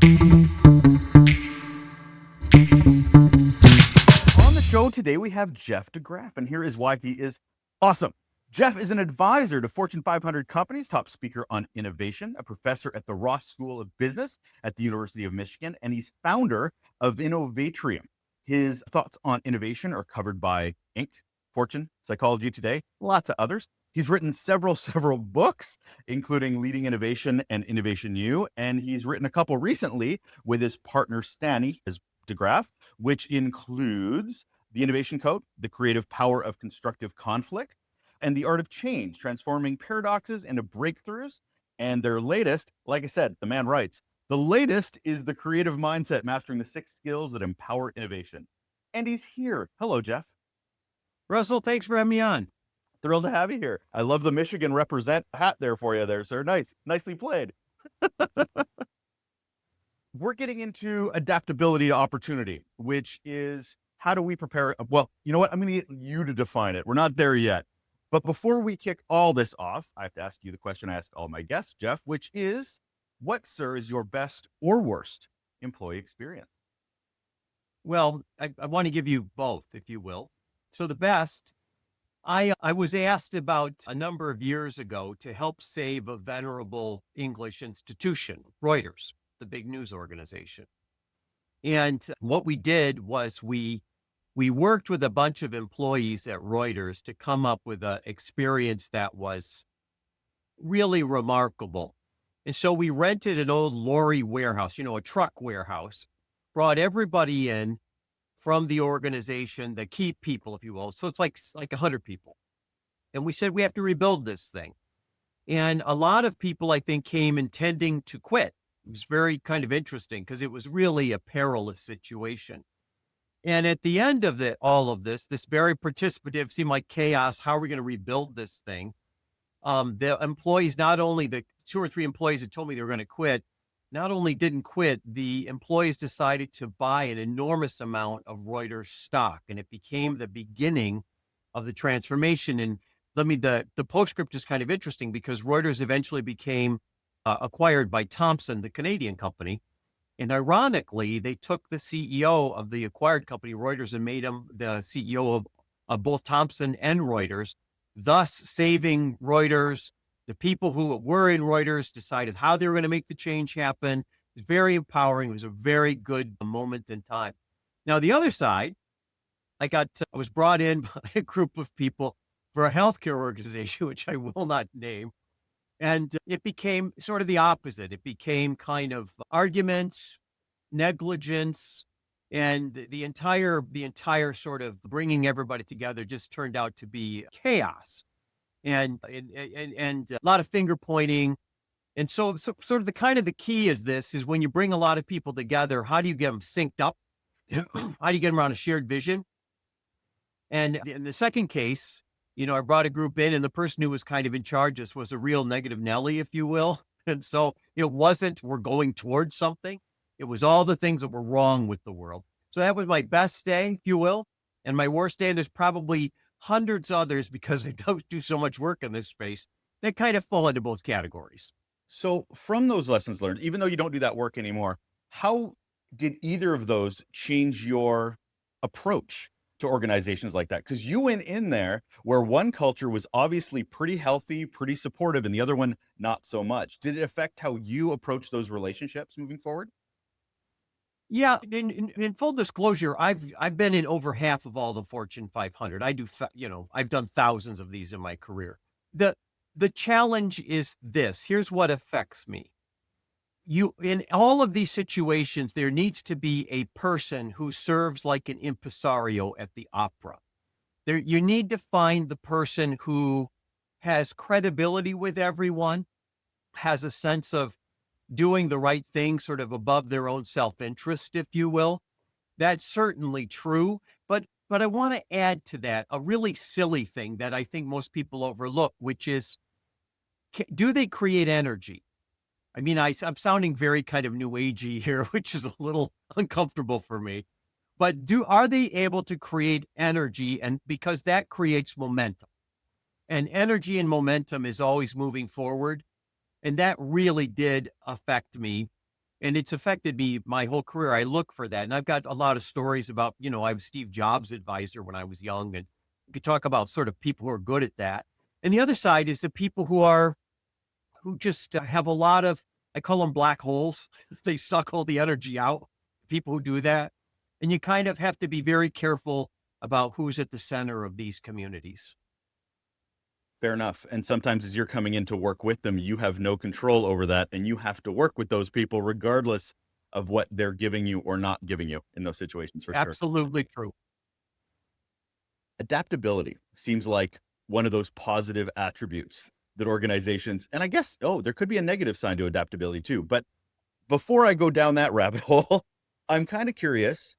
On the show today, we have Jeff DeGraff, and here is why he is awesome. Jeff is an advisor to Fortune 500 companies, top speaker on innovation, a professor at the Ross School of Business at the University of Michigan, and he's founder of Innovatrium. His thoughts on innovation are covered by Inc., Fortune, Psychology Today, lots of others. He's written several books, including Leading Innovation and Innovation U, and he's written a couple recently with his partner Stanny, his DeGraff, which includes The Innovation Code, The Creative Power of Constructive Conflict, and The Art of Change, Transforming Paradoxes into Breakthroughs. And their latest, like I said, the man writes, the latest is The Creative Mindset, Mastering the 6 Skills That Empower Innovation. And he's here. Hello, Jeff. Russell, thanks for having me on. Thrilled to have you here. I love the Michigan represent hat there for you there, sir. Nicely played. We're getting into adaptability to opportunity, which is how do we prepare? Well, you know what? I'm going to get you to define it. We're not there yet. But before we kick all this off, I have to ask you the question I ask all my guests, Jeff, which is, what, sir, is your best or worst employee experience? Well, I want to give you both, if you will. So the best, I was asked about a number of years ago to help save a venerable English institution, Reuters, the big news organization. And what we did was we worked with a bunch of employees at Reuters to come up with an experience that was really remarkable. And so we rented an old lorry warehouse, a truck warehouse, brought everybody in from the organization, the key people, if you will. So it's like 100 people. And we said, we have to rebuild this thing. And a lot of people, I think, came intending to quit. It was very kind of interesting because it was really a perilous situation. And at the end of all of this very participative, seemed like chaos. How are we going to rebuild this thing? The employees, not only the 2 or 3 employees that told me they were going to quit, not only didn't quit, the employees decided to buy an enormous amount of Reuters stock, and it became the beginning of the transformation. And the postscript is kind of interesting because Reuters eventually became acquired by Thomson, the Canadian company. And ironically, they took the CEO of the acquired company, Reuters, and made him the CEO of both Thomson and Reuters, thus saving Reuters. The people who were in Reuters decided how they were going to make the change happen. It was very empowering. It was a very good moment in time. Now, the other side, I was brought in by a group of people for a healthcare organization, which I will not name. And it became sort of the opposite. It became kind of arguments, negligence, and the entire sort of bringing everybody together just turned out to be chaos. And a lot of finger pointing. And so sort of the key is when you bring a lot of people together, how do you get them synced up? How do you get them around a shared vision? And in the second case, I brought a group in, and the person who was kind of in charge of this was a real negative Nelly, if you will. And so it wasn't, we're going towards something. It was all the things that were wrong with the world. So that was my best day, if you will. And my worst day, there's probably hundreds others because I don't do so much work in this space that kind of fall into both categories. So from those lessons learned, even though you don't do that work anymore, how did either of those change your approach to organizations like that? Because you went in there where one culture was obviously pretty healthy, pretty supportive, and the other one not so much. Did it affect how you approach those relationships moving forward? Yeah, in full disclosure, I've been in over half of all the Fortune 500. I've done thousands of these in my career. The challenge is this. Here's what affects me. In all of these situations, there needs to be a person who serves like an impresario at the opera. You need to find the person who has credibility with everyone, has a sense of doing the right thing sort of above their own self-interest, if you will. That's certainly true. But I want to add to that a really silly thing that I think most people overlook, which is, do they create energy? I mean, I'm sounding very kind of new agey here, which is a little uncomfortable for me. But are they able to create energy? And because that creates momentum. And energy and momentum is always moving forward. And that really did affect me. And it's affected me my whole career. I look for that. And I've got a lot of stories about, I was Steve Jobs' advisor when I was young. And we could talk about sort of people who are good at that. And the other side is the people who just have a lot of, I call them black holes. They suck all the energy out. People who do that. And you kind of have to be very careful about who's at the center of these communities. Fair enough. And sometimes as you're coming in to work with them, you have no control over that. And you have to work with those people regardless of what they're giving you or not giving you in those situations, for sure. Absolutely true. Adaptability seems like one of those positive attributes that organizations, and I guess, there could be a negative side to adaptability too. But before I go down that rabbit hole, I'm kind of curious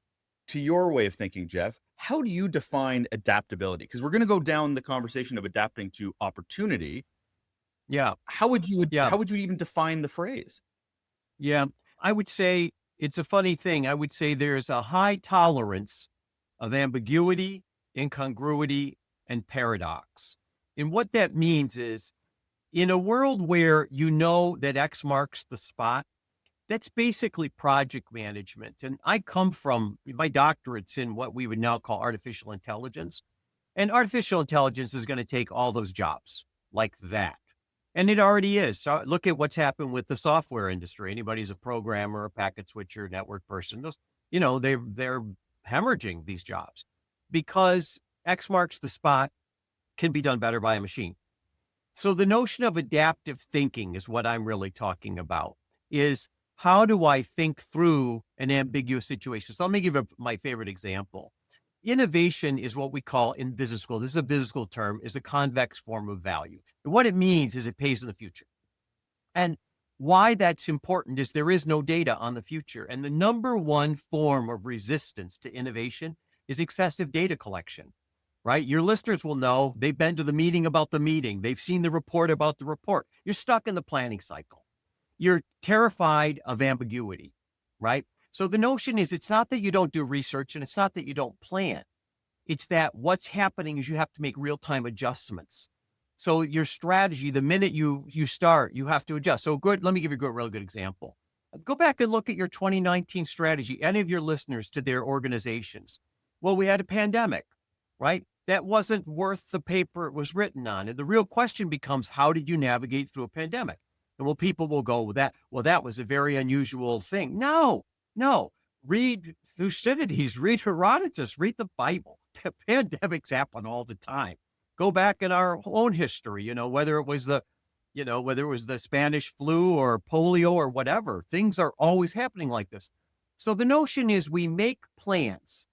to your way of thinking, Jeff. How do you define adaptability? Because we're going to go down the conversation of adapting to opportunity. Yeah. How would you even define the phrase? Yeah. I would say it's a funny thing. I would say there's a high tolerance of ambiguity, incongruity, and paradox. And what that means is in a world where you know that X marks the spot, that's basically project management. And I come from my doctorate's in what we would now call artificial intelligence. And artificial intelligence is going to take all those jobs like that. And it already is. So look at what's happened with the software industry. Anybody's a programmer, a packet switcher, network person, those, they're hemorrhaging these jobs because X marks the spot can be done better by a machine. So the notion of adaptive thinking is what I'm really talking about, is how do I think through an ambiguous situation? So let me give my favorite example. Innovation is what we call in business school, this is a business school term, is a convex form of value. And what it means is it pays in the future. And why that's important is there is no data on the future. And the number one form of resistance to innovation is excessive data collection, right? Your listeners will know they've been to the meeting about the meeting. They've seen the report about the report. You're stuck in the planning cycle. You're terrified of ambiguity, right? So the notion is it's not that you don't do research and it's not that you don't plan. It's that what's happening is you have to make real-time adjustments. So your strategy, the minute you start, you have to adjust. So good, let me give you a real good example. Go back and look at your 2019 strategy, any of your listeners to their organizations. Well, we had a pandemic, right? That wasn't worth the paper it was written on. And the real question becomes, how did you navigate through a pandemic? And well, people will go with that. Well, that was a very unusual thing. No. Read Thucydides, read Herodotus, read the Bible. Pandemics happen all the time. Go back in our own history, whether it was the Spanish flu or polio or whatever, things are always happening like this. So the notion is we make plans.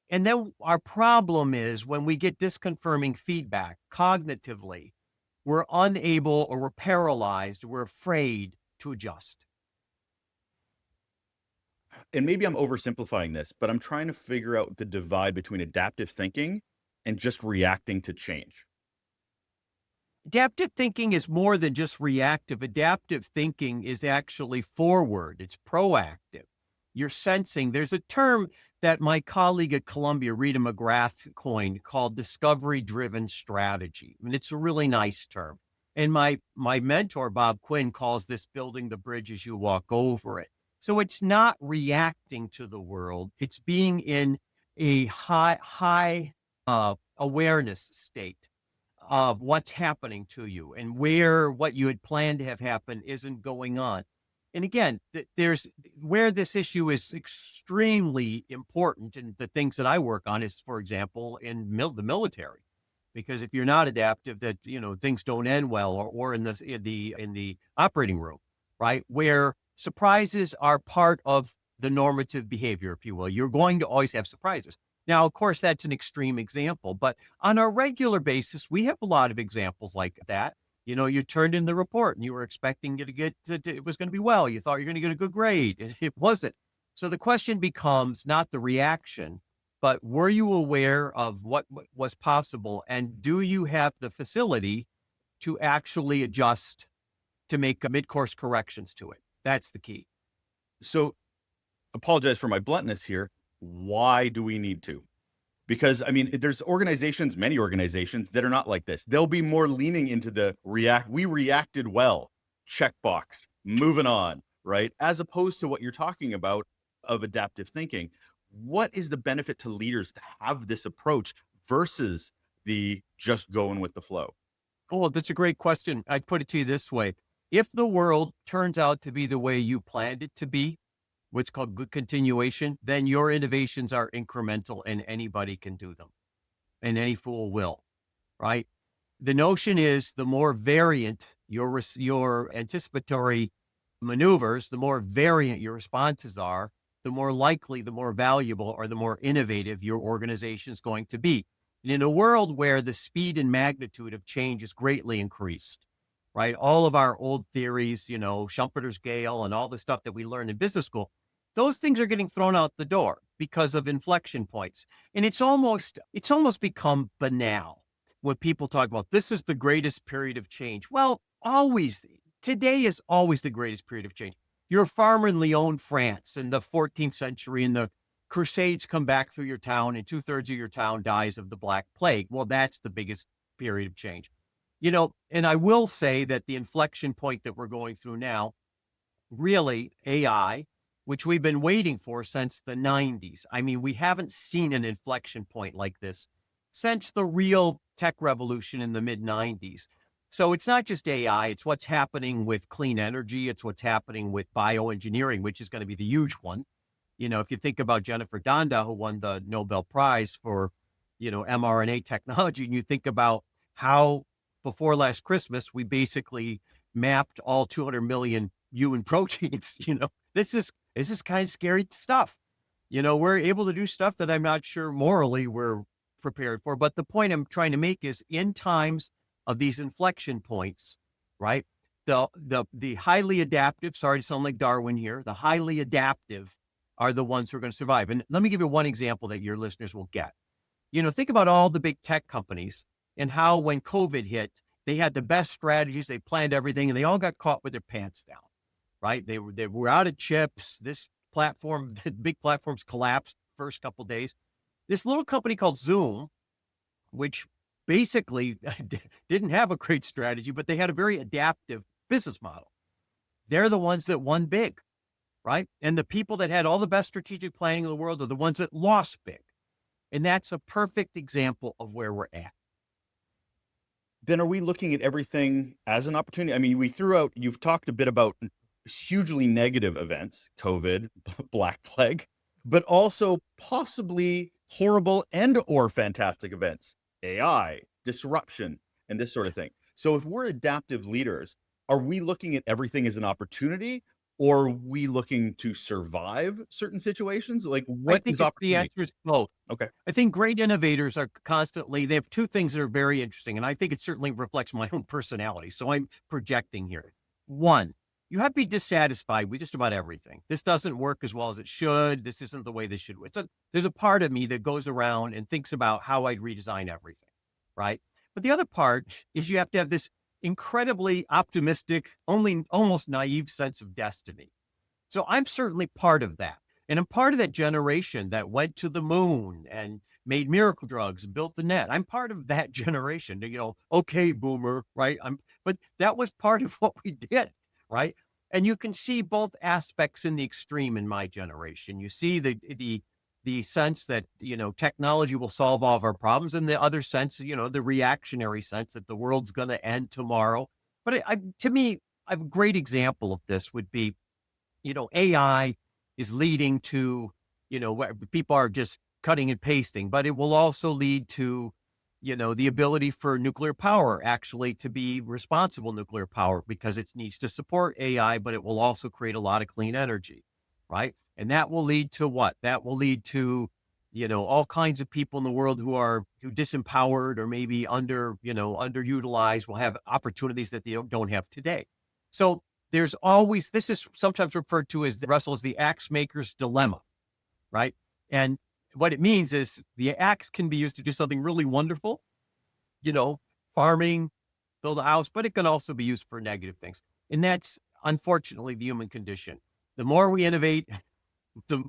And then our problem is when we get disconfirming feedback cognitively, we're unable or we're paralyzed, we're afraid to adjust. And maybe I'm oversimplifying this, but I'm trying to figure out the divide between adaptive thinking and just reacting to change. Adaptive thinking is more than just reactive. Adaptive thinking is actually forward. It's proactive. You're sensing. There's a term that my colleague at Columbia, Rita McGrath, coined called discovery-driven strategy. And it's a really nice term. And my mentor, Bob Quinn, calls this building the bridge as you walk over it. So it's not reacting to the world. It's being in a high awareness state of what's happening to you and where what you had planned to have happen isn't going on. And again, there's where this issue is extremely important. And the things that I work on is, for example, in the military, because if you're not adaptive, that, things don't end well, or in the operating room, right? Where surprises are part of the normative behavior, if you will. You're going to always have surprises. Now, of course, that's an extreme example, but on a regular basis, we have a lot of examples like that. You turned in the report and you were expecting it was going to be well. You thought you're going to get a good grade, and it wasn't. So the question becomes not the reaction, but were you aware of what was possible? And do you have the facility to actually adjust, to make mid-course corrections to it? That's the key. So apologize for my bluntness here. Why do we need to? Because there's many organizations that are not like this. They'll be more leaning into the we reacted well, checkbox, moving on. right? As opposed to what you're talking about of adaptive thinking. What is the benefit to leaders to have this approach versus the just going with the flow? Oh, that's a great question. I'd put it to you this way. If the world turns out to be the way you planned it to be, what's called good continuation, then your innovations are incremental and anybody can do them and any fool will, right? The notion is the more variant your anticipatory maneuvers, the more variant your responses are, the more likely, the more valuable, or the more innovative your organization is going to be. And in a world where the speed and magnitude of change is greatly increased, right? All of our old theories, Schumpeter's scale and all the stuff that we learned in business school, those things are getting thrown out the door because of inflection points. And it's almost become banal when people talk about this is the greatest period of change. Well, today is always the greatest period of change. You're a farmer in Lyon, France in the 14th century, and the Crusades come back through your town, and 2/3 of your town dies of the Black Plague. Well, that's the biggest period of change. And I will say that the inflection point that we're going through now, really AI, which we've been waiting for since the 90s. I mean, we haven't seen an inflection point like this since the real tech revolution in the mid 90s. So it's not just AI, it's what's happening with clean energy, it's what's happening with bioengineering, which is going to be the huge one. If you think about Jennifer Doudna, who won the Nobel Prize for, mRNA technology, and you think about how before last Christmas, we basically mapped all 200 million human proteins, this is kind of scary stuff. We're able to do stuff that I'm not sure morally we're prepared for. But the point I'm trying to make is in times of these inflection points, right? The highly adaptive, sorry to sound like Darwin here, the highly adaptive are the ones who are going to survive. And let me give you one example that your listeners will get. Think about all the big tech companies and how when COVID hit, they had the best strategies, they planned everything, and they all got caught with their pants down, right? They were out of chips. This platform, the big platforms collapsed first couple of days. This little company called Zoom, which basically didn't have a great strategy, but they had a very adaptive business model. They're the ones that won big, right? And the people that had all the best strategic planning in the world are the ones that lost big. And that's a perfect example of where we're at. Then are we looking at everything as an opportunity? I mean, you've talked a bit about hugely negative events, COVID, Black Plague, but also possibly horrible and or fantastic events, AI, disruption, and this sort of thing. So if we're adaptive leaders, are we looking at everything as an opportunity, or are we looking to survive certain situations? Like, I what think is the opportunity? answer is both. Okay. I think great innovators are they have two things that are very interesting. And I think it certainly reflects my own personality. So I'm projecting here. One, you have to be dissatisfied with just about everything. This doesn't work as well as it should. This isn't the way this should work. So there's a part of me that goes around and thinks about how I'd redesign everything, right? But the other part is you have to have this incredibly optimistic, only almost naive sense of destiny. So I'm certainly part of that. And I'm part of that generation that went to the moon and made miracle drugs and built the net. I'm part of that generation, okay, boomer, right? But that was part of what we did, right? And you can see both aspects in the extreme in my generation. You see the sense that, technology will solve all of our problems, and the other sense, the reactionary sense that the world's going to end tomorrow. But to me, a great example of this would be, AI is leading to, where people are just cutting and pasting, but it will also lead to, the ability for nuclear power actually to be responsible nuclear power because it needs to support AI, but it will also create a lot of clean energy, right? And that will lead to what? That will lead to, all kinds of people in the world who disempowered or maybe underutilized will have opportunities that they don't have today. So this is sometimes referred to as the axe maker's dilemma, right? And what it means is the axe can be used to do something really wonderful, farming, build a house, but it can also be used for negative things. And that's unfortunately the human condition. The more we innovate, the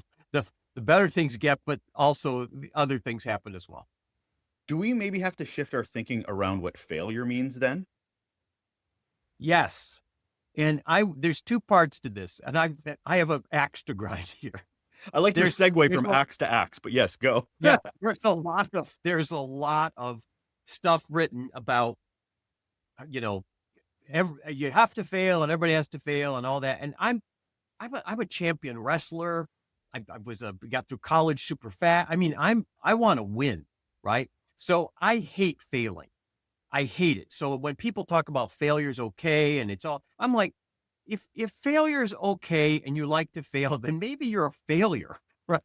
better things get, but also the other things happen as well. Do we maybe have to shift our thinking around what failure means then? Yes. And there's two parts to this, and I have an axe to grind here. I like your segue there's from a- axe to axe, but yes, go. yeah, there's a lot of stuff written about, you know, you have to fail and everybody has to fail and all that. And I'm a champion wrestler. Got through college super fat. I mean, I want to win, right? So I hate failing. I hate it. So when people talk about failure is okay and it's all, I'm like, if failure is okay and you like to fail, then maybe you're a failure, right?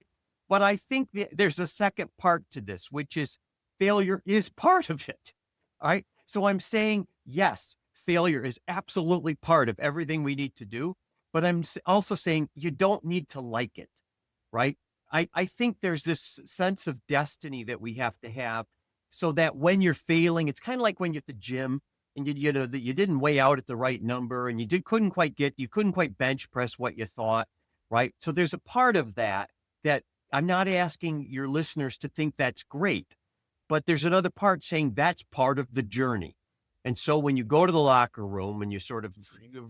But I think there's a second part to this, which is failure is part of it. All right. So I'm saying, yes, failure is absolutely part of everything we need to do. But I'm also saying you don't need to like it, right? I think there's this sense of destiny that we have to have so that when you're failing, it's kind of like when you're at the gym and that you didn't weigh out at the right number and you couldn't quite bench press what you thought, right? So there's a part of that I'm not asking your listeners to think that's great, but there's another part saying that's part of the journey. And so when you go to the locker room and you sort of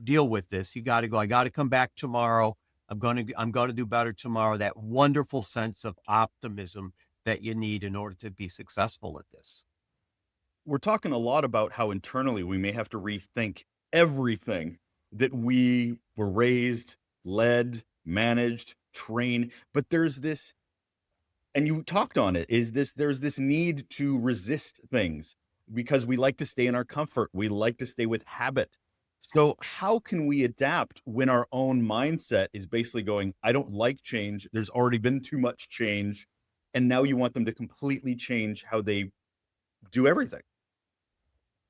deal with this, you got to go, I got to come back tomorrow. I'm going to do better tomorrow. That wonderful sense of optimism that you need in order to be successful at this. We're talking a lot about how internally we may have to rethink everything that we were raised, led, managed, trained. But there's this, and you talked on it, there's this need to resist things because we like to stay in our comfort. We like to stay with habit. So how can we adapt when our own mindset is basically going, I don't like change. There's already been too much change. And now you want them to completely change how they do everything.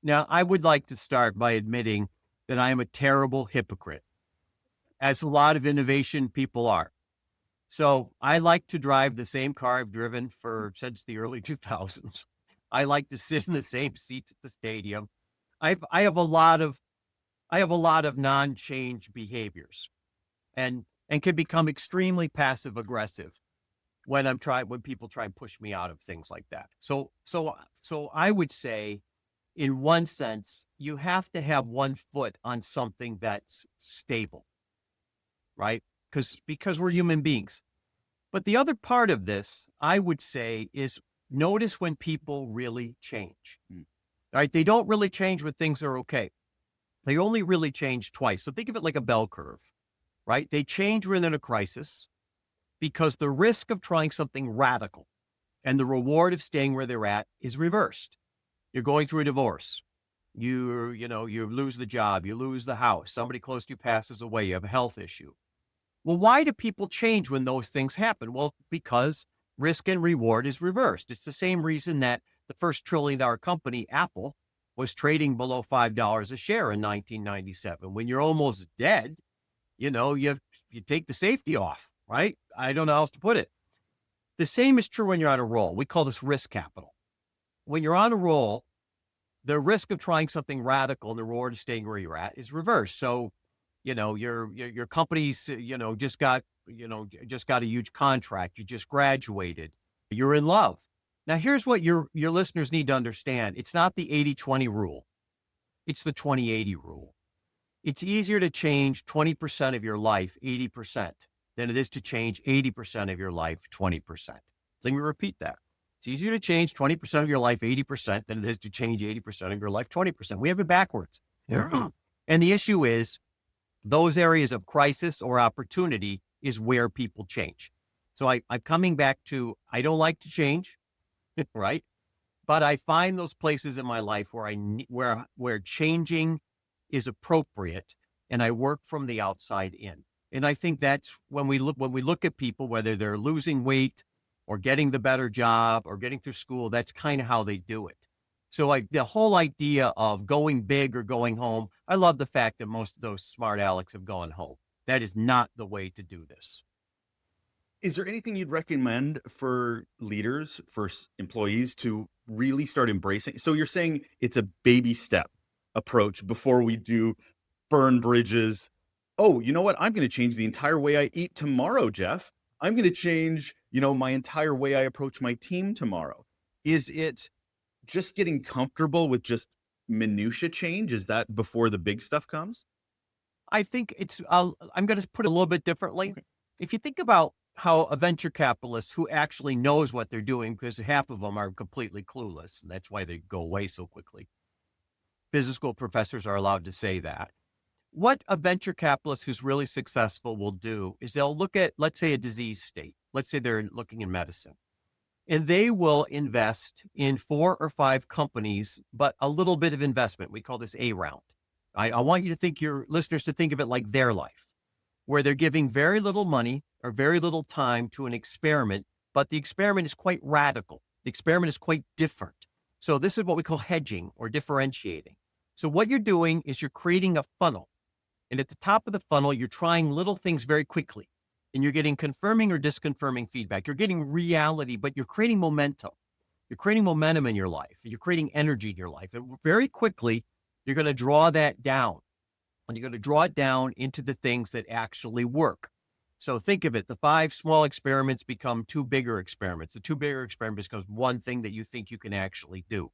Now, I would like to start by admitting that I am a terrible hypocrite, as a lot of innovation people are. So I like to drive the same car I've driven since the early 2000s. I like to sit in the same seats at the stadium. I have a lot of non-change behaviors and can become extremely passive aggressive when people try and push me out of things like that. So I would say, in one sense, you have to have one foot on something that's stable, right? Because we're human beings. But the other part of this, I would say, is notice when people really change. Right? They don't really change when things are okay. They only really change twice. So think of it like a bell curve, right? They change within a crisis because the risk of trying something radical and the reward of staying where they're at is reversed. You're going through a divorce. You lose the job, you lose the house, somebody close to you passes away, you have a health issue. Well, why do people change when those things happen? Well, because risk and reward is reversed. It's the same reason that the first $1 trillion company, Apple, was trading below $5 a share in 1997. When you're almost dead, you take the safety off, right? I don't know how else to put it. The same is true when you're on a roll. We call this risk capital. When you're on a roll, the risk of trying something radical and the reward of staying where you're at is reversed. So, your company's, just got a huge contract. You just graduated. You're in love. Now, here's what your listeners need to understand. It's not the 80-20 rule. It's the 20-80 rule. It's easier to change 20% of your life 80% than it is to change 80% of your life 20%. Let me repeat that. It's easier to change 20% of your life 80% than it is to change 80% of your life 20%. We have it backwards. And the issue is those areas of crisis or opportunity is where people change. So I'm coming back to, I don't like to change, right? But I find those places in my life where changing is appropriate, and I work from the outside in. And I think that's when we look at people, whether they're losing weight or getting the better job or getting through school, that's kind of how they do it. So the whole idea of going big or going home, I love the fact that most of those smart Alecs have gone home. That is not the way to do this. Is there anything you'd recommend for leaders, for employees to really start embracing? So you're saying it's a baby step approach before we do burn bridges. Oh, you know what? I'm going to change the entire way I eat tomorrow, Jeff. I'm going to change, my entire way I approach my team tomorrow. Is it just getting comfortable with just minutia change? Is that before the big stuff comes? I think I'm going to put it a little bit differently. Okay. If you think about how a venture capitalist who actually knows what they're doing, because half of them are completely clueless, and that's why they go away so quickly. Business school professors are allowed to say that. What a venture capitalist who's really successful will do is they'll look at, let's say, a disease state. Let's say they're looking in medicine, and they will invest in 4 or 5 companies, but a little bit of investment. We call this A round. I want you to think, your listeners, to think of it like their life, where they're giving very little money or very little time to an experiment, but the experiment is quite radical. The experiment is quite different. So this is what we call hedging or differentiating. So what you're doing is you're creating a funnel. And at the top of the funnel, you're trying little things very quickly. And you're getting confirming or disconfirming feedback. You're getting reality, but you're creating momentum. You're creating momentum in your life. You're creating energy in your life. And very quickly, you're going to draw that down. And you're going to draw it down into the things that actually work. So think of it. The 5 small experiments become 2 bigger experiments. The 2 bigger experiments becomes one thing that you think you can actually do.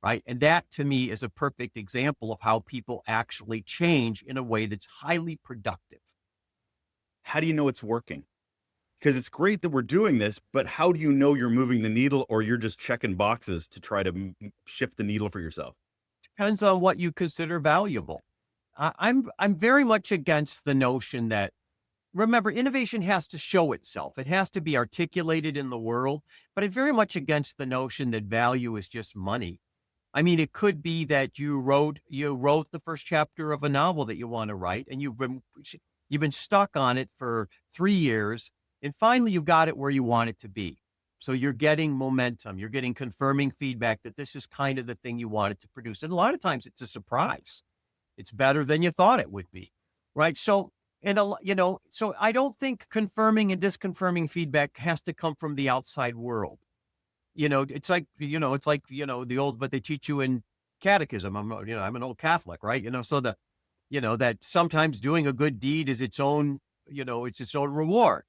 Right. And that to me is a perfect example of how people actually change in a way that's highly productive. How do you know it's working? Because it's great that we're doing this, but how do you know you're moving the needle, or you're just checking boxes to try to shift the needle for yourself? Depends on what you consider valuable. I'm very much against the notion that, remember, innovation has to show itself. It has to be articulated in the world, but I'm very much against the notion that value is just money. I mean, it could be that you wrote the first chapter of a novel that you want to write, and you've been stuck on it for 3 years, and finally you got it where you want it to be. So you're getting momentum, you're getting confirming feedback that this is kind of the thing you wanted to produce. And a lot of times it's a surprise. It's better than you thought it would be, right? So, so I don't think confirming and disconfirming feedback has to come from the outside world. The old, what they teach you in catechism. I'm an old Catholic, right? So that sometimes doing a good deed is its own, it's its own reward.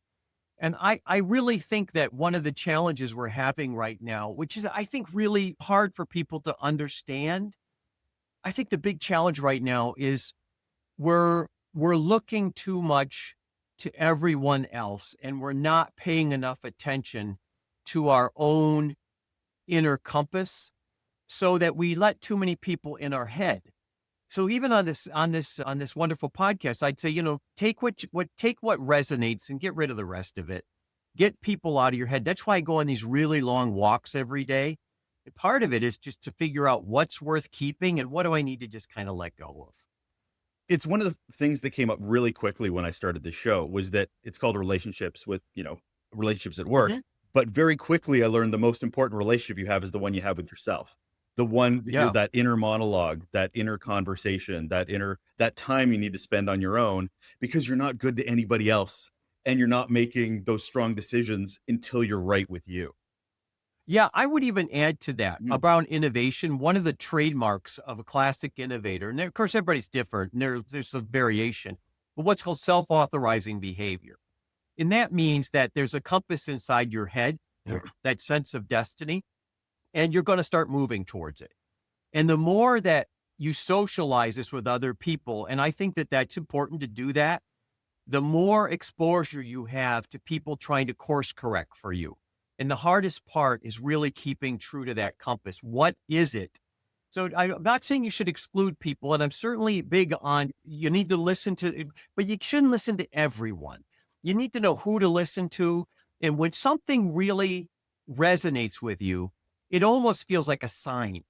And I really think that one of the challenges we're having right now, which is, I think, really hard for people to understand. I think the big challenge right now is we're looking too much to everyone else, and we're not paying enough attention to our own inner compass, so that we let too many people in our head. So even on this wonderful podcast, I'd say, take what resonates and get rid of the rest of it. Get people out of your head. That's why I go on these really long walks every day. And part of it is just to figure out what's worth keeping and what do I need to just kind of let go of. It's one of the things that came up really quickly when I started the show, was that it's called relationships relationships at work. Mhm. But very quickly I learned the most important relationship you have is the one you have with yourself. The one, Yeah. that inner monologue, that inner conversation, that time you need to spend on your own, because you're not good to anybody else, and you're not making those strong decisions until you're right with you. Yeah, I would even add to that Mm. about innovation. One of the trademarks of a classic innovator, and of course everybody's different, and there's a variation, but what's called self-authorizing behavior. And that means that there's a compass inside your head, that sense of destiny, and you're going to start moving towards it. And the more that you socialize this with other people, and I think that that's important to do that, the more exposure you have to people trying to course correct for you. And the hardest part is really keeping true to that compass. What is it? So I'm not saying you should exclude people, and I'm certainly big on, you need to listen to, but you shouldn't listen to everyone. You need to know who to listen to. And when something really resonates with you, it almost feels like a sign.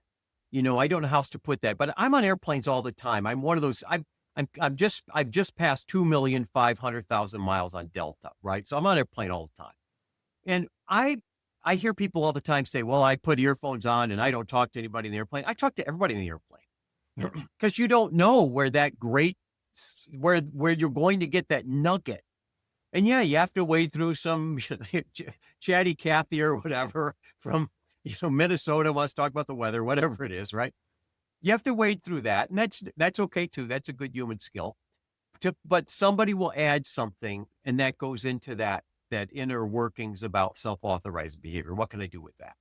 I don't know how else to put that, but I'm on airplanes all the time. I'm one of those. I've just passed 2,500,000 miles on Delta, right? So I'm on airplane all the time. And I hear people all the time say, well, I put earphones on and I don't talk to anybody in the airplane. I talk to everybody in the airplane because you don't know where where you're going to get that nugget. And yeah, you have to wade through some chatty Cathy or whatever from, Minnesota wants to talk about the weather, whatever it is, right? You have to wade through that. And that's okay too. That's a good human skill. But somebody will add something, and that goes into that inner workings about self-authorized behavior. What can I do with that?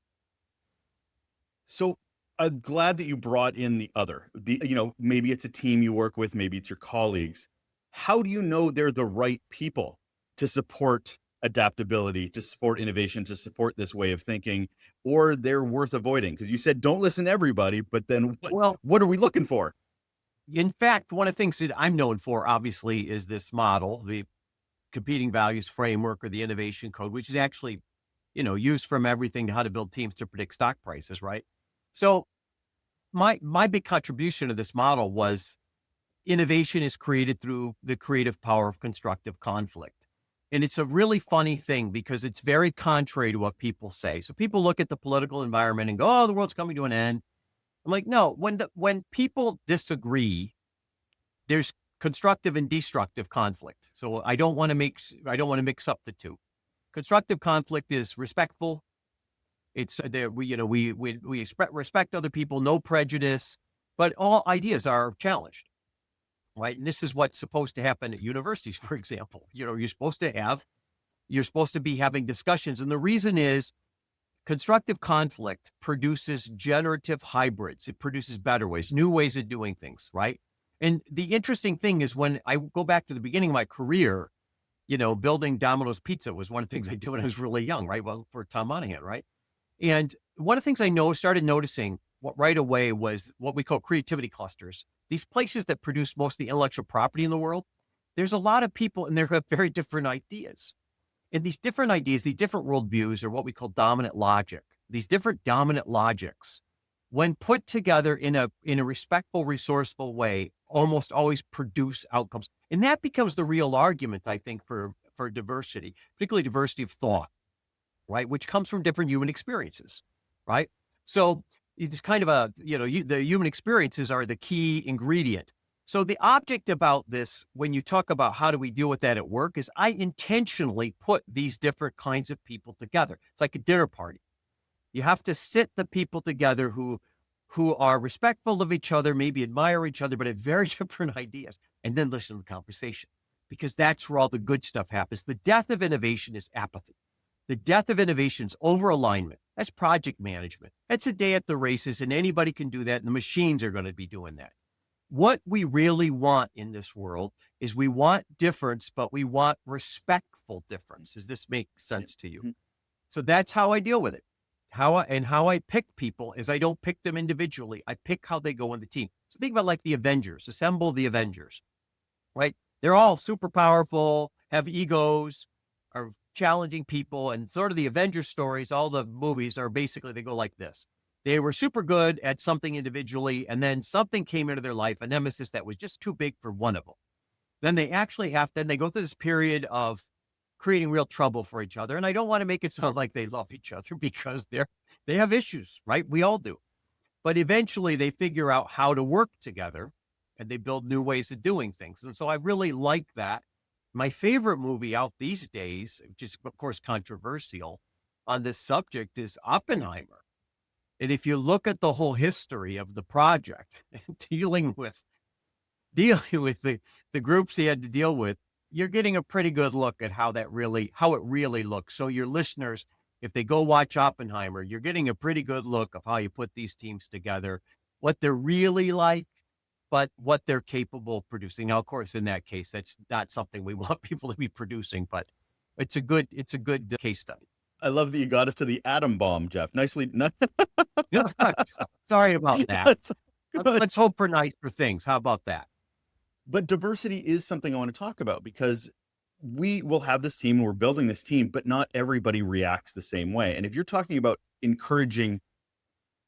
So I'm glad that you brought in maybe it's a team you work with, maybe it's your colleagues. how do you know they're the right people to support adaptability, to support innovation, to support this way of thinking, or they're worth avoiding? Because you said don't listen to everybody, but then Well, what are we looking for? in fact, one of the things that I'm known for, obviously, is this model, the competing values framework or the innovation code, which is actually, used from everything to how to build teams to predict stock prices, right? So my big contribution to this model was innovation is created through the creative power of constructive conflict. And it's a really funny thing because it's very contrary to what people say. So people look at the political environment and go, "Oh, the world's coming to an end." I'm like, no, when people disagree, there's constructive and destructive conflict. So I don't want to mix up the two. Constructive conflict is respectful. It's there. We respect other people, no prejudice, but all ideas are challenged, right? And this is what's supposed to happen at universities, for example. You're supposed to be having discussions, and the reason is constructive conflict produces generative hybrids. It produces better ways, new ways of doing things, right? And the interesting thing is when I go back to the beginning of my career, building Domino's Pizza was one of the things I did when I was really young, right? Well, for Tom Monahan, right? And one of the things I started noticing right away was what we call creativity clusters. These places that produce most of the intellectual property in the world, there's a lot of people and they have very different ideas. And these different ideas, these different worldviews are what we call dominant logic. These different dominant logics, when put together in a respectful, resourceful way, almost always produce outcomes. And that becomes the real argument, I think, for diversity, particularly diversity of thought, right? Which comes from different human experiences, right? So it's kind of the human experiences are the key ingredient. So the object about this, when you talk about how do we deal with that at work, is I intentionally put these different kinds of people together. It's like a dinner party. You have to sit the people together who are respectful of each other, maybe admire each other, but have very different ideas, and then listen to the conversation, because that's where all the good stuff happens. The death of innovation is apathy. The death of innovation is over-alignment. That's project management. That's a day at the races, and anybody can do that, and the machines are going to be doing that. What we really want in this world is we want difference, but we want respectful difference. Does this make sense to you? So that's how I deal with it. How I pick people is I don't pick them individually. I pick how they go in the team. So think about like the Avengers, assemble the Avengers, right? They're all super powerful, have egos, are challenging people, and sort of the Avengers stories, all the movies are basically, they go like this. They were super good at something individually, and then something came into their life, a nemesis that was just too big for one of them. Then they go through this period of creating real trouble for each other. And I don't want to make it sound like they love each other because they have issues, right? We all do. But eventually they figure out how to work together and they build new ways of doing things. And so I really like that. My favorite movie out these days, which is of course controversial on this subject, is Oppenheimer. And if you look at the whole history of the project, dealing with the groups he had to deal with, you're getting a pretty good look at how it really looks. So your listeners, if they go watch Oppenheimer, you're getting a pretty good look of how you put these teams together, what they're really like, but what they're capable of producing. Now, of course, in that case, that's not something we want people to be producing, but it's a good case study. I love that you got us to the atom bomb, Jeff. Nicely. Sorry about that. Let's hope for nicer things. How about that? But diversity is something I want to talk about because we will have this team, we're building this team, but not everybody reacts the same way. And if you're talking about encouraging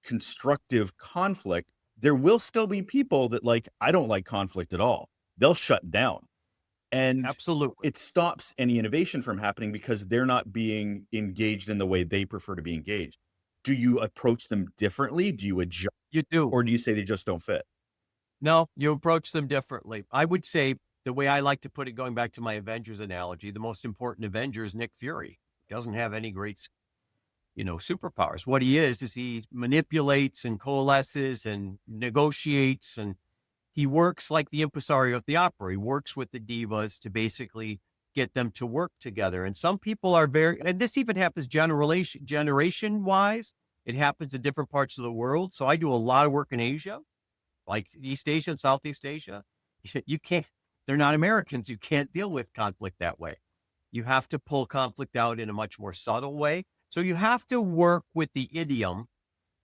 constructive conflict, there will still be people that I don't like conflict at all. They'll shut down. And absolutely, it stops any innovation from happening because they're not being engaged in the way they prefer to be engaged. Do you approach them differently? Do you adjust? You do. Or do you say they just don't fit? No, you approach them differently. I would say the way I like to put it, going back to my Avengers analogy, the most important Avenger is Nick Fury. He doesn't have any great, superpowers. What he is he manipulates and coalesces and negotiates, and he works like the impresario at the opera. He works with the divas to basically get them to work together. And some people are and this even happens generation wise. It happens in different parts of the world. So I do a lot of work in Asia, like East Asia and Southeast Asia. You They're not Americans. You can't deal with conflict that way. You have to pull conflict out in a much more subtle way. So you have to work with the idiom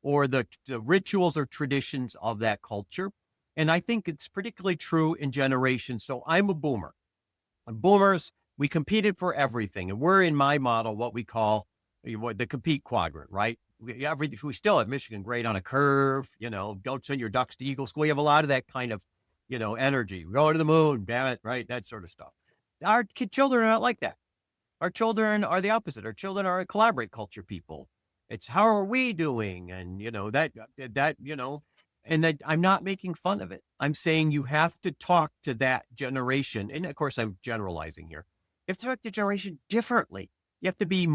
or the rituals or traditions of that culture. And I think it's particularly true in generations. So I'm a boomer. And boomers, we competed for everything. And we're in my model, what we call the compete quadrant, right? We still have Michigan grade on a curve, don't send your ducks to Eagle School. We have a lot of that kind of, energy. Go to the moon, damn it, right? That sort of stuff. Our children are not like that. Our children are the opposite. Our children are collaborate culture people. It's how are we doing? And, and that I'm not making fun of it. I'm saying you have to talk to that generation. And of course, I'm generalizing here. You have to talk to generation differently. You have to be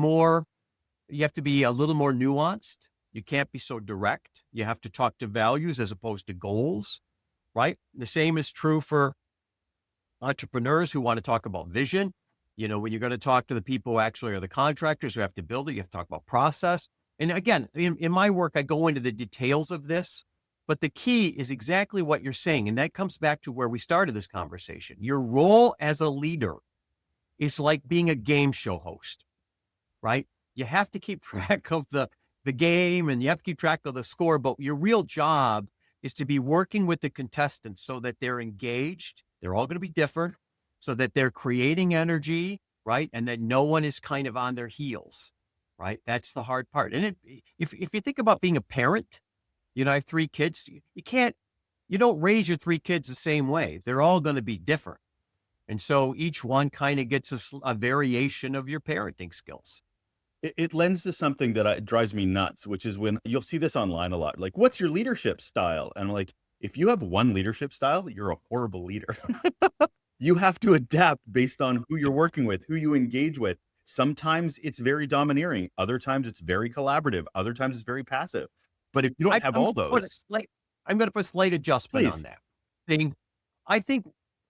a little more nuanced. You can't be so direct. You have to talk to values as opposed to goals, right? The same is true for entrepreneurs who want to talk about vision. When you're going to talk to the people who actually are the contractors who have to build it, you have to talk about process. And again, in my work, I go into the details of this, but the key is exactly what you're saying. And that comes back to where we started this conversation. Your role as a leader is like being a game show host, right? You have to keep track of the game and you have to keep track of the score, but your real job is to be working with the contestants so that they're engaged. They're all going to be different, so that they're creating energy, right? And that no one is kind of on their heels, right? That's the hard part. And if you think about being a parent, I have 3 kids. You don't raise your 3 kids the same way. They're all going to be different. And so each one kind of gets a variation of your parenting skills. It lends to something that drives me nuts, which is when you'll see this online a lot. Like, what's your leadership style? And I'm like, if you have one leadership style, you're a horrible leader. You have to adapt based on who you're working with, who you engage with. Sometimes it's very domineering. Other times it's very collaborative. Other times it's very passive. But if you don't have all those, I'm going to put a slight adjustment on that thing. I think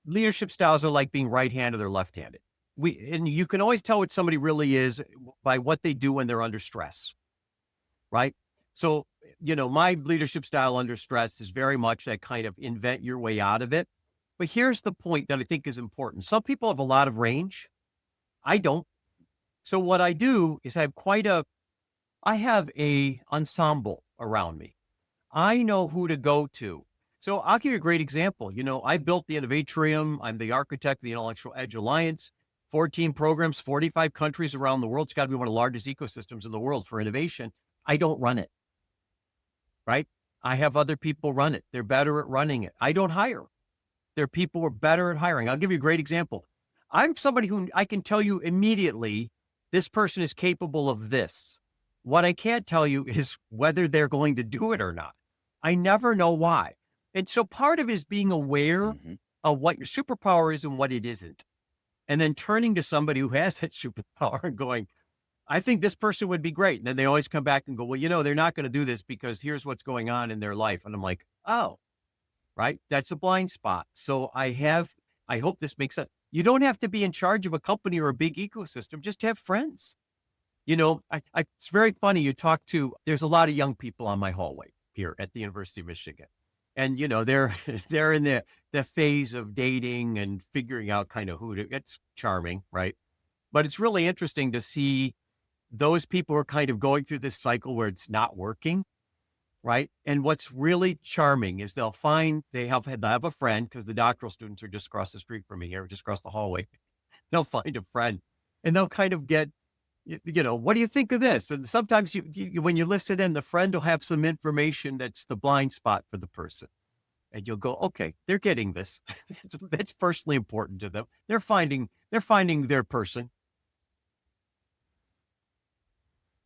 leadership styles are like being right-handed or left-handed. And you can always tell what somebody really is by what they do when they're under stress, right? So, my leadership style under stress is very much that kind of invent your way out of it. But here's the point that I think is important. Some people have a lot of range. I don't. So what I do is I have a ensemble around me. I know who to go to. So I'll give you a great example. I built the Innovatorium. I'm the architect of the Intellectual Edge Alliance, 14 programs, 45 countries around the world. It's got to be one of the largest ecosystems in the world for innovation. I don't run it, right? I have other people run it. They're better at running it. I don't hire. There are people who are better at hiring. I'll give you a great example. I'm somebody who I can tell you immediately, this person is capable of this. What I can't tell you is whether they're going to do it or not. I never know why. And so part of it is being aware of what your superpower is and what it isn't. And then turning to somebody who has that superpower and going, I think this person would be great. And then they always come back and go, well, they're not going to do this because here's what's going on in their life. And I'm like, oh, right. That's a blind spot. So I hope this makes sense. You don't have to be in charge of a company or a big ecosystem, just have friends. It's very funny. There's a lot of young people on my hallway here at the University of Michigan. And, they're in the phase of dating and figuring out kind of it's charming, right? But it's really interesting to see those people who are kind of going through this cycle where it's not working, right? And what's really charming is they'll have a friend, because the doctoral students are just across the street from me here, just across the hallway. They'll find a friend and they'll kind of get, what do you think of this? And sometimes when you listen in, the friend will have some information that's the blind spot for the person. And you'll go, okay, they're getting this. That's personally important to them. They're finding their person.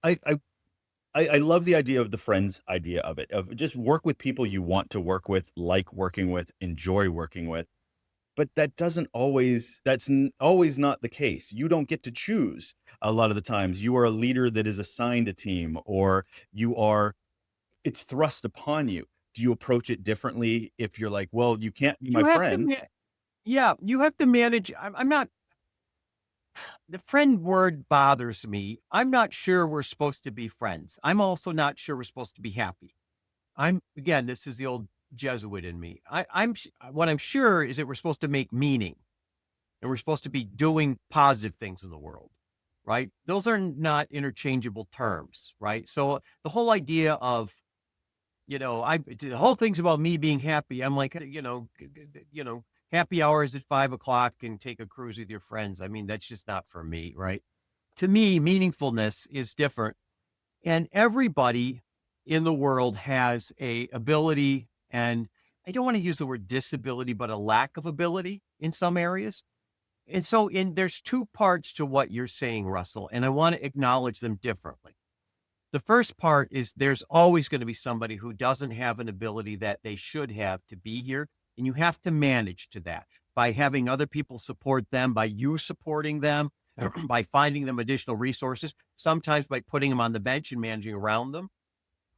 I love the idea of the friends idea of it, of just work with people you want to work with, like working with, enjoy working with. But that's always not the case. You don't get to choose a lot of the times. You are a leader that is assigned a team, or it's thrust upon you. Do you approach it differently if you're like, well, you can't be my friend? Yeah, you have to manage. I'm not, the friend word bothers me. I'm not sure we're supposed to be friends. I'm also not sure we're supposed to be happy. Again, this is the old Jesuit in me. What I'm sure is that we're supposed to make meaning, and we're supposed to be doing positive things in the world, right? Those are not interchangeable terms, right? So the whole idea of, the whole thing's about me being happy. I'm like, happy hours at 5 o'clock and take a cruise with your friends. I mean, that's just not for me, right? To me, meaningfulness is different. And everybody in the world has a ability, and I don't want to use the word disability, but a lack of ability in some areas. And so there's two parts to what you're saying, Russell, and I want to acknowledge them differently. The first part is there's always going to be somebody who doesn't have an ability that they should have to be here. And you have to manage to that by having other people support them, by you supporting them, by finding them additional resources, sometimes by putting them on the bench and managing around them,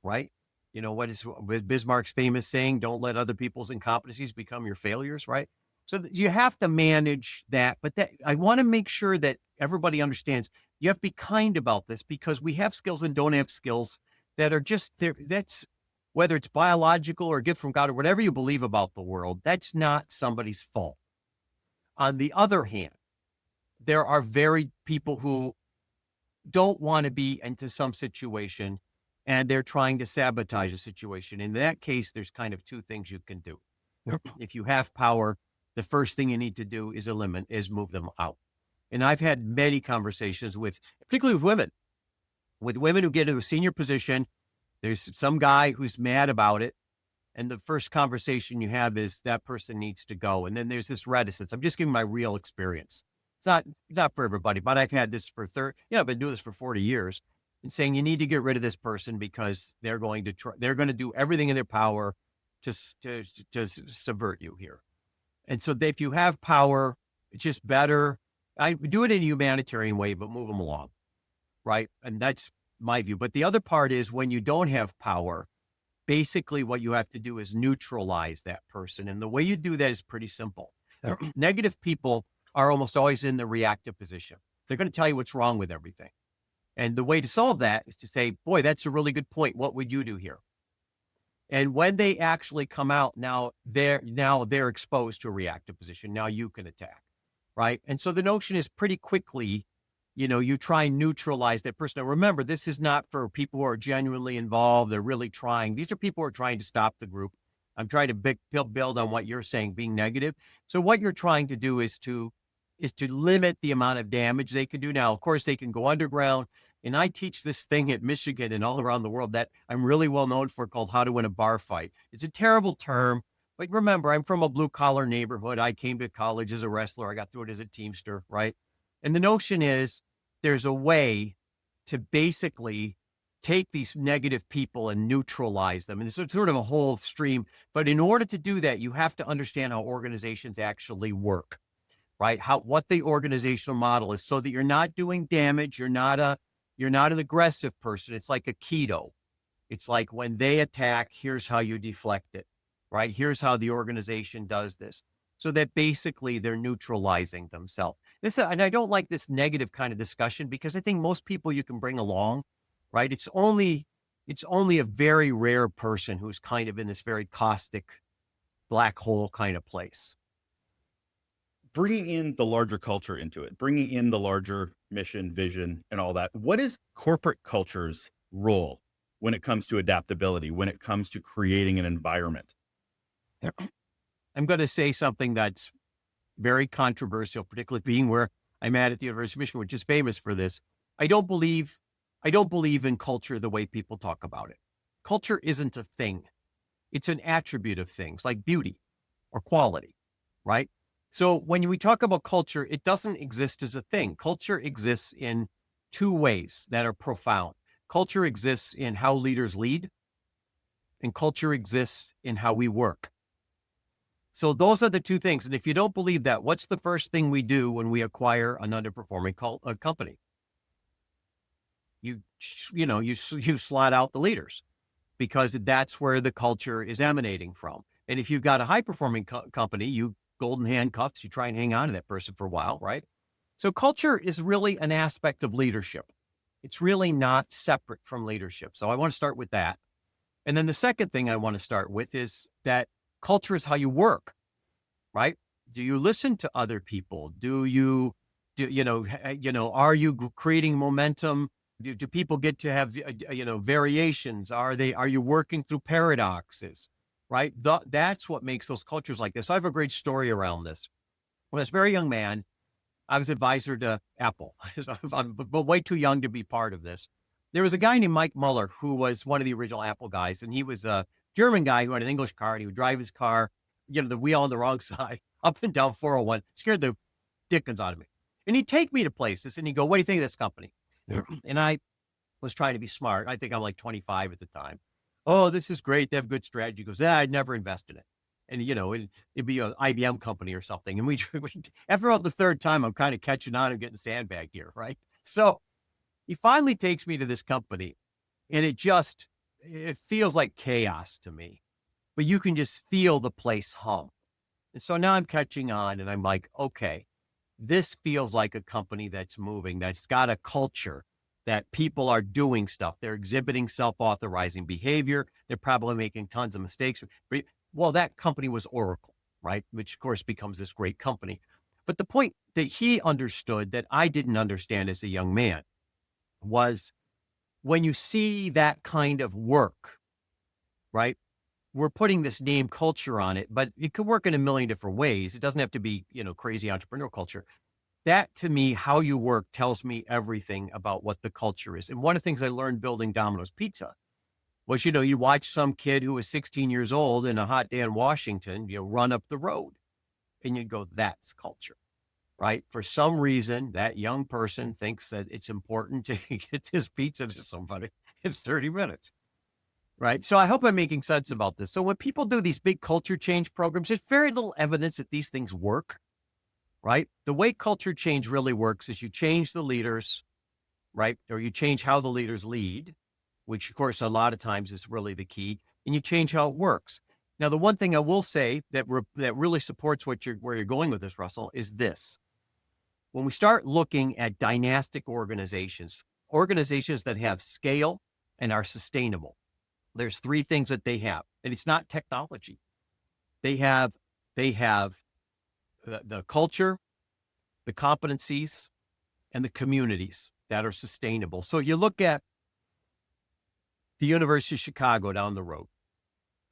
right? What is Bismarck's famous saying, don't let other people's incompetencies become your failures, right? So you have to manage that. But I want to make sure that everybody understands you have to be kind about this, because we have skills and don't have skills that are just there. That's whether it's biological or a gift from God or whatever you believe about the world, that's not somebody's fault. On the other hand, there are very people who don't want to be into some situation and they're trying to sabotage a situation. In that case, there's kind of two things you can do. If you have power, the first thing you need to do is move them out. And I've had many conversations particularly with women who get into a senior position. There's some guy who's mad about it. And the first conversation you have is that person needs to go. And then there's this reticence. I'm just giving my real experience. It's not for everybody, but I've had this I've been doing this for 40 years and saying you need to get rid of this person because they're going to do everything in their power to subvert you here. And so if you have power, it's just better. I do it in a humanitarian way, but move them along, right? And that's my view. But the other part is when you don't have power, basically what you have to do is neutralize that person. And the way you do that is pretty simple. Negative people are almost always in the reactive position. They're going to tell you what's wrong with everything. And the way to solve that is to say, boy, that's a really good point. What would you do here? And when they actually come out, now they're exposed to a reactive position. Now you can attack, right? And so the notion is pretty quickly, you try and neutralize that person. Now remember, this is not for people who are genuinely involved. They're really trying. These are people who are trying to stop the group. I'm trying to build on what you're saying, being negative. So what you're trying to do is to limit the amount of damage they can do. Now, of course, they can go underground. And I teach this thing at Michigan and all around the world that I'm really well known for, called How to Win a Bar Fight. It's a terrible term, but remember, I'm from a blue collar neighborhood. I came to college as a wrestler. I got through it as a teamster, right? And the notion is there's a way to basically take these negative people and neutralize them. And it's sort of a whole stream. But in order to do that, you have to understand how organizations actually work, right? What the organizational model is, so that you're not doing damage. You're not an aggressive person. It's like a keto. It's like when they attack, here's how you deflect it, right? Here's how the organization does this. So that basically they're neutralizing themselves. And I don't like this negative kind of discussion, because I think most people you can bring along, right? It's only a very rare person who's kind of in this very caustic black hole kind of place. Bringing in the larger culture into it, bringing in the larger mission, vision, and all that. What is corporate culture's role when it comes to adaptability, when it comes to creating an environment? I'm going to say something that's very controversial, particularly being where I'm at the University of Michigan, which is famous for this. I don't believe in culture the way people talk about it. Culture isn't a thing. It's an attribute of things like beauty or quality, right? So when we talk about culture, it doesn't exist as a thing. Culture exists in two ways that are profound. Culture exists in how leaders lead, and culture exists in how we work. So those are the two things. And if you don't believe that, what's the first thing we do when we acquire an underperforming company? You slot out the leaders, because that's where the culture is emanating from. And if you've got a high performing company, you golden handcuffs, you try and hang on to that person for a while, right? So culture is really an aspect of leadership. It's really not separate from leadership. So I want to start with that. And then the second thing I want to start with is that culture is how you work, right? Do you listen to other people? Are you creating momentum? Do people get to have, variations? Are you working through paradoxes, right? That's what makes those cultures like this. So I have a great story around this. When I was a very young man, I was advisor to Apple. I'm way too young to be part of this. There was a guy named Mike Muller who was one of the original Apple guys, and he was a German guy who had an English car, and he would drive his car, the wheel on the wrong side, up and down 401, scared the dickens out of me. And he'd take me to places, and he'd go, "What do you think of this company?" And I was trying to be smart. I think I'm like 25 at the time. "Oh, this is great. They have good strategy." He goes, "I'd never invest in it." And, it'd be an IBM company or something. And after about the third time, I'm kind of catching on and getting sandbagged here, right? So he finally takes me to this company, and it feels like chaos to me, but you can just feel the place hum. And so now I'm catching on, and I'm like, okay, this feels like a company that's moving, that's got a culture, that people are doing stuff. They're exhibiting self-authorizing behavior. They're probably making tons of mistakes. Well, that company was Oracle, right? Which, of course, becomes this great company. But the point that he understood that I didn't understand as a young man was when you see that kind of work, right? We're putting this name culture on it, but it could work in a million different ways. It doesn't have to be, crazy entrepreneurial culture. That, to me, how you work tells me everything about what the culture is. And one of the things I learned building Domino's Pizza was, you watch some kid who was 16 years old in a hot day in Washington, run up the road, and you'd go, that's culture, right? For some reason, that young person thinks that it's important to get this pizza to somebody in 30 minutes, right? So I hope I'm making sense about this. So when people do these big culture change programs, there's very little evidence that these things work, right? The way culture change really works is you change the leaders, right? Or you change how the leaders lead, which of course, a lot of times is really the key, and you change how it works. Now, the one thing I will say that really supports where you're going with this, Russell, is this. When we start looking at dynastic organizations that have scale and are sustainable, there's three things that they have, and it's not technology. They have the culture, the competencies, and the communities that are sustainable. So you look at the University of Chicago down the road.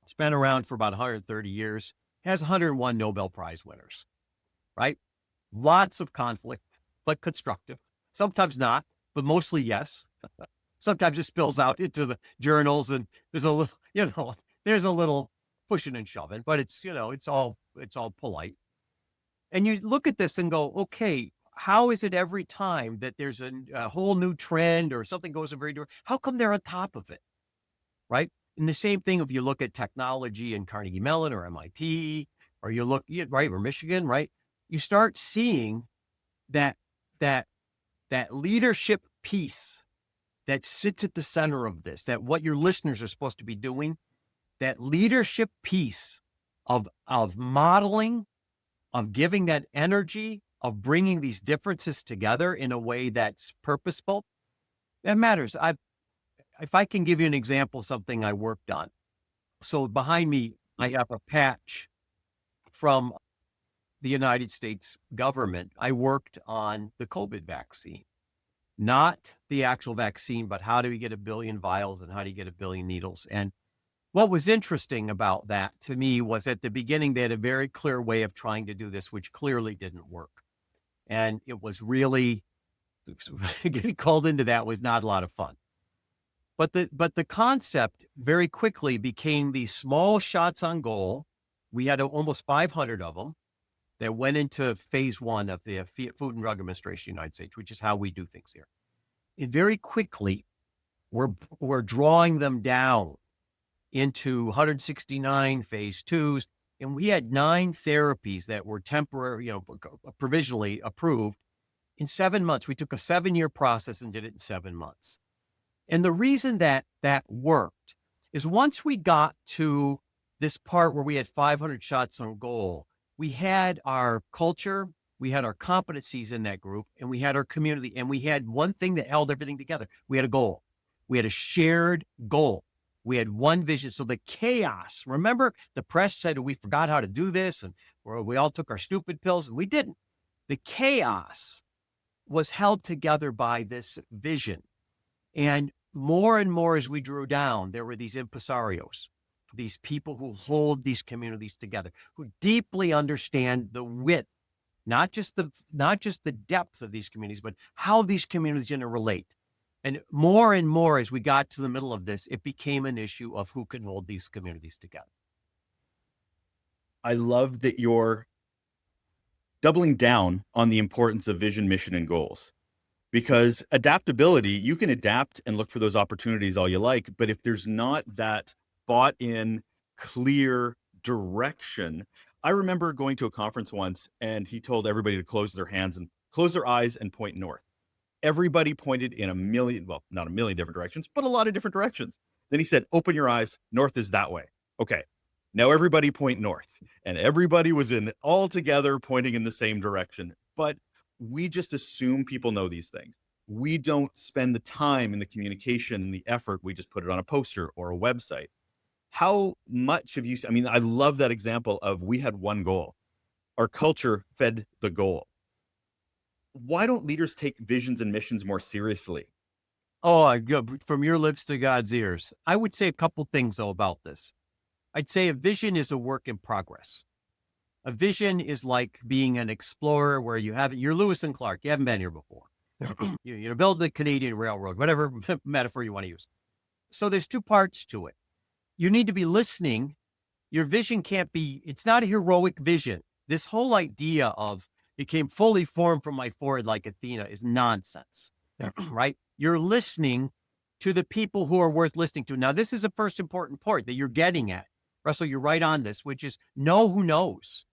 It's been around for about 130 years, has 101 Nobel Prize winners, right? Lots of conflict, but constructive. Sometimes not, but mostly yes. Sometimes it spills out into the journals, and there's a little pushing and shoving, but it's all polite. And you look at this and go, okay, how is it every time that there's a whole new trend or something goes in very different? How come they're on top of it, right? And the same thing if you look at technology in Carnegie Mellon or MIT, or you look right or Michigan, right? You start seeing that leadership piece that sits at the center of this, that what your listeners are supposed to be doing, that leadership piece of modeling, of giving that energy, of bringing these differences together in a way that's purposeful, that matters. If I can give you an example of something I worked on. So behind me, I have a patch from the United States government. I worked on the COVID vaccine, not the actual vaccine, but how do we get 1 billion vials and how do you get 1 billion needles? And what was interesting about that to me was at the beginning, they had a very clear way of trying to do this, which clearly didn't work. And it was really, getting called into that was not a lot of fun. But the concept very quickly became these small shots on goal. We had almost 500 of them that went into phase 1 of the Food and Drug Administration of the United States, which is how we do things here. And very quickly, we're drawing them down into 169 phase 2s. And we had 9 therapies that were temporary, provisionally approved in 7 months. We took a 7-year process and did it in 7 months. And the reason that worked is once we got to this part where we had 500 shots on goal, we had our culture, we had our competencies in that group, and we had our community. And we had one thing that held everything together. We had a goal. We had a shared goal. We had one vision. So the chaos, remember the press said we forgot how to do this and we all took our stupid pills and we didn't. The chaos was held together by this vision. And more as we drew down, there were these impresarios, these people who hold these communities together, who deeply understand the width, not just the depth of these communities, but how these communities interrelate. And more as we got to the middle of this, it became an issue of who can hold these communities together. I love that you're doubling down on the importance of vision, mission, and goals. Because adaptability, you can adapt and look for those opportunities all you like, but if there's not that bought in, clear direction. I remember going to a conference once and he told everybody to close their eyes and point north. Everybody pointed in not a million different directions, but a lot of different directions. Then he said, open your eyes, north is that way. Okay, now everybody point north. And everybody was all together pointing in the same direction. But we just assume people know these things. We don't spend the time in the communication and the effort. We just put it on a poster or a website. How much have you, I love that example of we had one goal. Our culture fed the goal. Why don't leaders take visions and missions more seriously? Oh, from your lips to God's ears. I would say a couple things though about this. I'd say a vision is a work in progress. A vision is like being an explorer where you're Lewis and Clark. You haven't been here before. You build the Canadian Railroad, whatever metaphor you want to use. So there's two parts to it. You need to be listening. Your vision it's not a heroic vision. This whole idea of it came fully formed from my forehead like Athena is nonsense, right? You're listening to the people who are worth listening to. Now, this is the first important part that you're getting at. Russell, you're right on this, which is know who knows.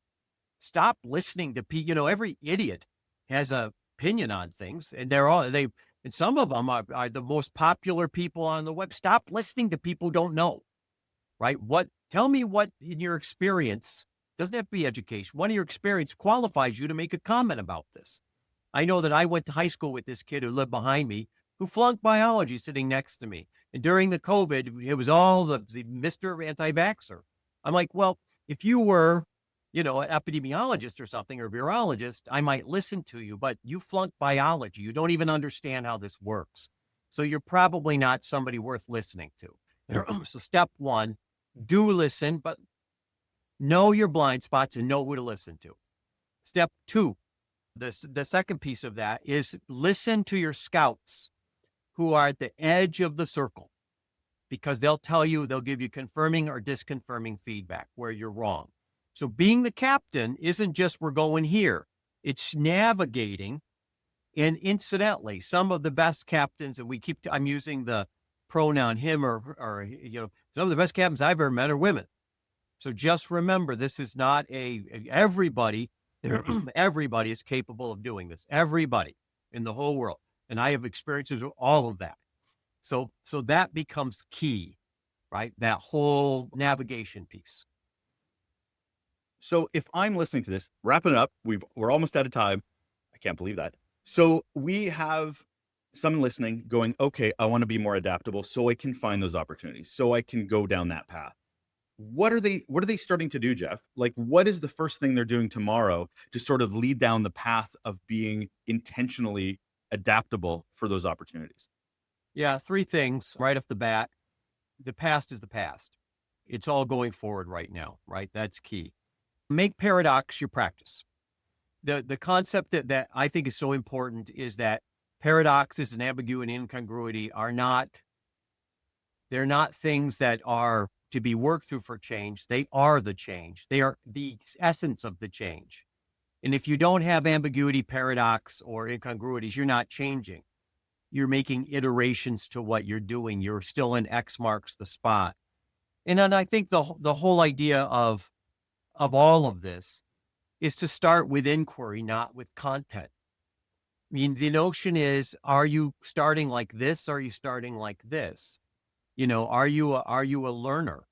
Stop listening to people. Every idiot has an opinion on things, and and some of them are the most popular people on the web. Stop listening to people who don't know, right? Tell me what in your experience, doesn't have to be education, what in your experience qualifies you to make a comment about this. I know that I went to high school with this kid who lived behind me who flunked biology sitting next to me. And during the COVID, it was all the Mr. Anti-vaxxer. I'm like, well, if you were, an epidemiologist or something or virologist, I might listen to you, but you flunked biology. You don't even understand how this works. So you're probably not somebody worth listening to. So step one, do listen, but know your blind spots and know who to listen to. Step two, the second piece of that is listen to your scouts who are at the edge of the circle, because they'll give you confirming or disconfirming feedback where you're wrong. So being the captain isn't just we're going here. It's navigating. And incidentally, some of the best captains, and I'm using the pronoun him or some of the best captains I've ever met are women. So just remember, this is not everybody is capable of doing this. Everybody in the whole world. And I have experiences with all of that. So that becomes key, right? That whole navigation piece. So if I'm listening to this, wrapping it up, we're almost out of time. I can't believe that. So we have someone listening going, okay, I want to be more adaptable so I can find those opportunities, so I can go down that path. What are they starting to do, Jeff? Like, what is the first thing they're doing tomorrow to sort of lead down the path of being intentionally adaptable for those opportunities? Yeah, three things right off the bat. The past is the past. It's all going forward right now, right? That's key. Make paradox your practice. The concept that I think is so important is that paradoxes and ambiguity and incongruity they're not things that are to be worked through for change. They are the change. They are the essence of the change. And if you don't have ambiguity, paradox, or incongruities, you're not changing. You're making iterations to what you're doing. You're still in X marks the spot. And then I think the whole idea of all of this is to start with inquiry, not with content. I mean, the notion is, are you starting like this? Or are you starting like this? Are you a learner?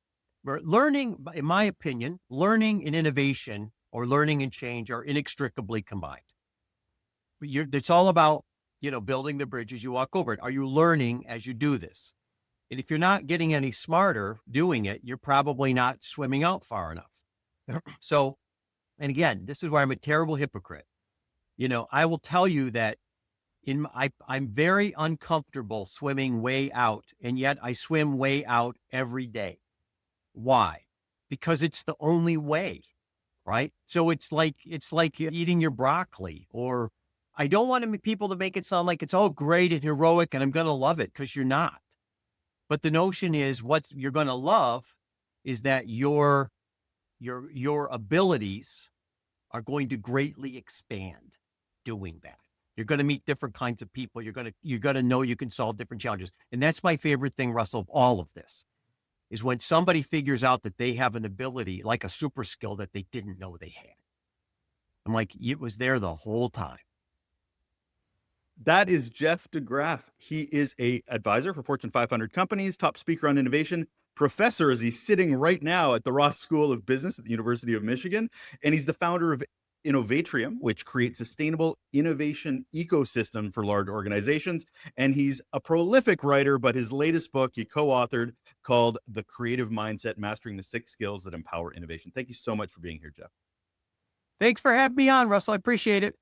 Learning, in my opinion, learning and innovation or learning and change are inextricably combined. It's all about, building the bridge as you walk over it. Are you learning as you do this? And if you're not getting any smarter doing it, you're probably not swimming out far enough. So, and again, this is where I'm a terrible hypocrite. I will tell you that I'm very uncomfortable swimming way out, and yet I swim way out every day. Why? Because it's the only way, right? So it's like eating your broccoli, or I don't want people to make it sound like it's all great and heroic and I'm going to love it, because you're not. But the notion is what you're going to love is that your abilities are going to greatly expand doing that. You're going to meet different kinds of people. You're going to know you can solve different challenges. And that's my favorite thing, Russell, of all of this, is when somebody figures out that they have an ability, like a super skill that they didn't know they had. I'm like, it was there the whole time. That is Jeff DeGraff. He is a advisor for Fortune 500 companies, top speaker on innovation, professor as he's sitting right now at the Ross School of Business at the University of Michigan. And he's the founder of Innovatrium, which creates sustainable innovation ecosystem for large organizations. And he's a prolific writer, but his latest book he co-authored called The Creative Mindset, Mastering the 6 Skills That Empower Innovation. Thank you so much for being here, Jeff. Thanks for having me on, Russell. I appreciate it.